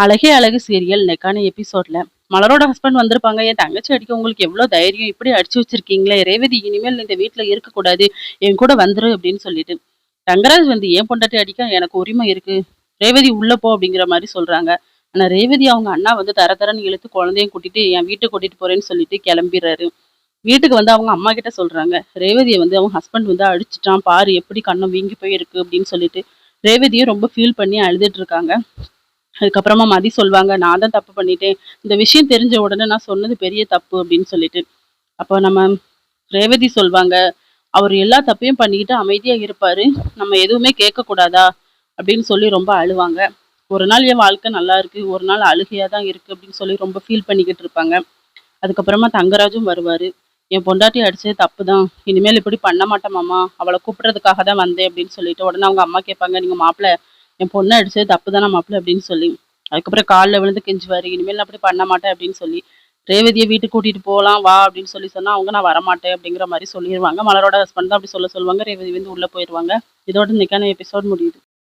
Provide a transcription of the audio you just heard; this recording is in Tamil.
அழகே அழகு சீரியல் இன்னைக்கான எபிசோட்ல மலரோட ஹஸ்பண்ட் வந்திருப்பாங்க. என் தங்கச்சி அடிக்க உங்களுக்கு எவ்வளவு தைரியம், இப்படி அடிச்சு வச்சிருக்கீங்களே ரேவதி, இனிமேல் இந்த வீட்டுல இருக்கக்கூடாது, என் கூட வந்துரு அப்படின்னு சொல்லிட்டு தங்கராஜ் வந்து ஏன் பொண்டாட்டி அடிக்க எனக்கு உரிமை இருக்கு, ரேவதி உள்ள போ அப்படிங்கிற மாதிரி சொல்றாங்க. ஆனா ரேவதி அவங்க அண்ணா வந்து தர தரன்னு இழுத்து குழந்தையும் கூட்டிட்டு என் வீட்டுக்கு கூட்டிட்டு போறேன்னு சொல்லிட்டு கிளம்பிடுறாரு. வீட்டுக்கு வந்து அவங்க அம்மா கிட்ட சொல்றாங்க, ரேவதியை வந்து அவங்க ஹஸ்பண்ட் வந்து அடிச்சுட்டான் பாரு, எப்படி கண்ணம் வீங்கி போயிருக்கு அப்படின்னு சொல்லிட்டு ரேவதியும் ரொம்ப ஃபீல் பண்ணி அழுதுட்டு இருக்காங்க. அதுக்கப்புறமா மதி சொல்வாங்க, நான் தான் தப்பு பண்ணிட்டேன், இந்த விஷயம் தெரிஞ்ச உடனே நான் சொன்னது பெரிய தப்பு அப்படின்னு சொல்லிட்டு. அப்போ நம்ம ரேவதி சொல்வாங்க, அவர் எல்லா தப்பையும் பண்ணிக்கிட்டு அமைதியா இருப்பாரு, நம்ம எதுவுமே கேட்கக்கூடாதா அப்படின்னு சொல்லி ரொம்ப அழுவாங்க. ஒரு நாள் என் வாழ்க்கை நல்லா இருக்கு, ஒரு நாள் அழுகையா தான் இருக்கு அப்படின்னு சொல்லி ரொம்ப ஃபீல் பண்ணிக்கிட்டு இருப்பாங்க. அதுக்கப்புறமா தங்கராஜும் வருவாரு. என் பொண்டாட்டி அடிச்சது தப்பு தான், இனிமேல் இப்படி பண்ண மாட்டேன் மாமா, அவளை கூப்பிடுறதுக்காக தான் வந்தேன் அப்படின்னு சொல்லிட்டு உடனே அவங்க அம்மா கேட்பாங்க, நீங்க மாப்பிள்ள என் பொண்ணை அடிச்சது தப்பு தானே மாப்பிள்ள அப்படின்னு சொல்லி. அதுக்கப்புறம் காலில் விழுந்து கெஞ்சுவாரு, இனிமேல் நான் அப்படி பண்ண மாட்டேன் அப்படின்னு சொல்லி. ரேவதியை வீட்டுக்கு கூட்டிட்டு போகலாம் வா அப்படின்னு சொல்லி சொன்னா அவங்க நான் வரமாட்டேன் அப்படிங்கிற மாதிரி சொல்லிடுவாங்க. மலரோட ஹஸ்பண்ட் தான் அப்படி சொல்லுவாங்க. ரேவதி வந்து உள்ள போயிடுவாங்க. இதோட இன்னைக்கான எபிசோட் முடியுது.